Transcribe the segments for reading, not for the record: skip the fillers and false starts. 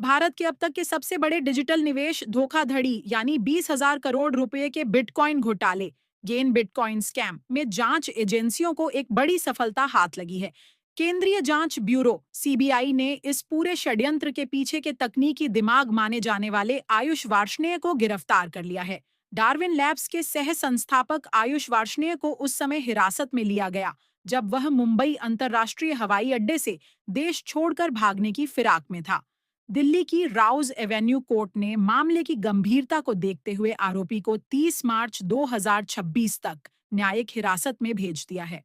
भारत के अब तक के सबसे बड़े डिजिटल निवेश धोखाधड़ी यानी 20,000 करोड़ रुपए के बिटकॉइन घोटाले गेन बिटकॉइन स्कैम में जांच एजेंसियों को एक बड़ी सफलता हाथ लगी है। केंद्रीय जांच ब्यूरो सीबीआई ने इस पूरे षड्यंत्र के पीछे के तकनीकी दिमाग माने जाने वाले आयुष वार्ष्णेय को गिरफ्तार कर लिया है। डार्विन लैब्स के सह संस्थापक आयुष वार्ष्णेय को उस समय हिरासत में लिया गया जब वह मुंबई अंतर्राष्ट्रीय हवाई अड्डे से देश छोड़कर भागने की फिराक में था। दिल्ली की राउज एवेन्यू कोर्ट ने मामले की गंभीरता को देखते हुए आरोपी को 30 मार्च 2026 तक न्यायिक हिरासत में भेज दिया है।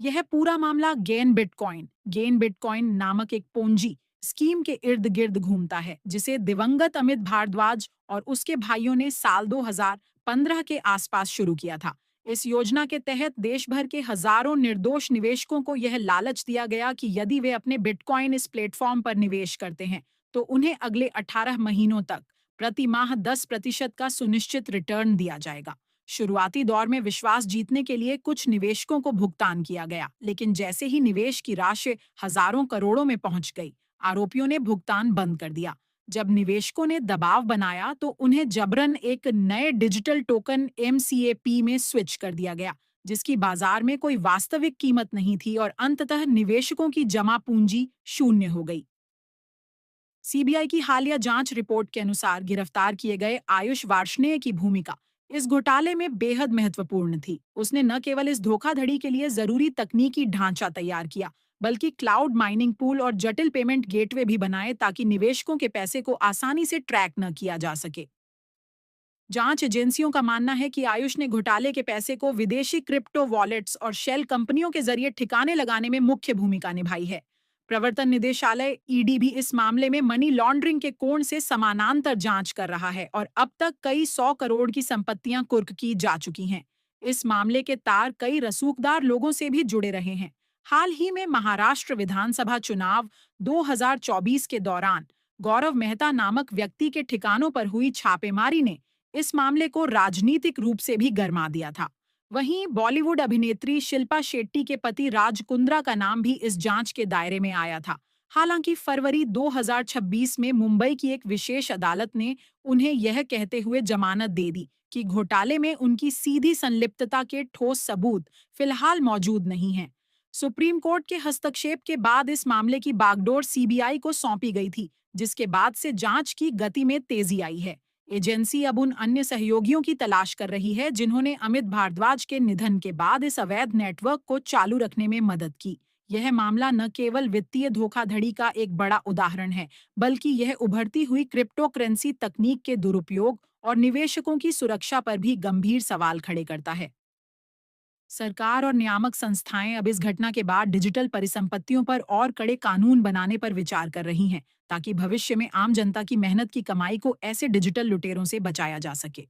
यह पूरा मामला गेन बिटकॉइन नामक एक पोंजी स्कीम के इर्द गिर्द घूमता है जिसे दिवंगत अमित भारद्वाज और उसके भाइयों ने साल 2015 के आसपास शुरू किया था। इस योजना के तहत देश भर के हजारों निर्दोष निवेशकों को यह लालच दिया गया कि यदि वे अपने बिटकॉइन इस प्लेटफॉर्म पर निवेश करते हैं तो उन्हें अगले 18 महीनों तक प्रति माह 10% का सुनिश्चित रिटर्न दिया जाएगा। शुरुआती दौर में विश्वास जीतने के लिए कुछ निवेशकों को भुगतान किया गया, लेकिन जैसे ही निवेश की राशि हजारों करोड़ों में पहुंच गई, आरोपियों ने भुगतान बंद कर दिया। जब निवेशकों ने दबाव बनाया तो उन्हें जबरन एक नए डिजिटल टोकन एमसीएपी में स्विच कर दिया गया, जिसकी बाजार में कोई वास्तविक कीमत नहीं थी और अंततः निवेशकों की जमा पूंजी शून्य हो गई। सीबीआई की हालिया जांच रिपोर्ट के अनुसार गिरफ्तार किए गए आयुष वार्ष्णेय की भूमिका इस घोटाले में बेहद महत्वपूर्ण थी। उसने न केवल इस धोखाधड़ी के लिए जरूरी तकनीकी ढांचा तैयार किया, बल्कि क्लाउड माइनिंग पूल और जटिल पेमेंट गेटवे भी बनाए ताकि निवेशकों के पैसे को आसानी से ट्रैक न किया जा सके। जांच एजेंसियों का मानना है कि आयुष ने घोटाले के पैसे को विदेशी क्रिप्टो वॉलेट्स और शेल कंपनियों के जरिए ठिकाने लगाने में मुख्य भूमिका निभाई है। प्रवर्तन निदेशालय ईडी भी इस मामले में मनी लॉन्ड्रिंग के कोण से समानांतर जांच कर रहा है और अब तक कई 100 करोड़ की संपत्तियां कुर्क की जा चुकी हैं। इस मामले के तार कई रसूखदार लोगों से भी जुड़े रहे हैं। हाल ही में महाराष्ट्र विधानसभा चुनाव 2024 के दौरान गौरव मेहता नामक व्यक्ति के ठिकानों पर हुई छापेमारी ने इस मामले को राजनीतिक रूप से भी गरमा दिया था। वहीं बॉलीवुड अभिनेत्री शिल्पा शेट्टी के पति राज कुंद्रा का नाम भी इस जांच के दायरे में आया था। हालांकि फरवरी 2026 में मुंबई की एक विशेष अदालत ने उन्हें यह कहते हुए जमानत दे दी कि घोटाले में उनकी सीधी संलिप्तता के ठोस सबूत फिलहाल मौजूद नहीं हैं। सुप्रीम कोर्ट के हस्तक्षेप के बाद इस मामले की बागडोर सीबीआई को सौंपी गई थी, जिसके बाद से जांच की गति में तेजी आई है। एजेंसी अब उन अन्य सहयोगियों की तलाश कर रही है जिन्होंने अमित भारद्वाज के निधन के बाद इस अवैध नेटवर्क को चालू रखने में मदद की। यह मामला न केवल वित्तीय धोखाधड़ी का एक बड़ा उदाहरण है, बल्कि यह उभरती हुई क्रिप्टो करेंसी तकनीक के दुरुपयोग और निवेशकों की सुरक्षा पर भी गंभीर सवाल खड़े करता है। सरकार और नियामक संस्थाएं अब इस घटना के बाद डिजिटल परिसंपत्तियों पर और कड़े कानून बनाने पर विचार कर रही हैं, ताकि भविष्य में आम जनता की मेहनत की कमाई को ऐसे डिजिटल लुटेरों से बचाया जा सके।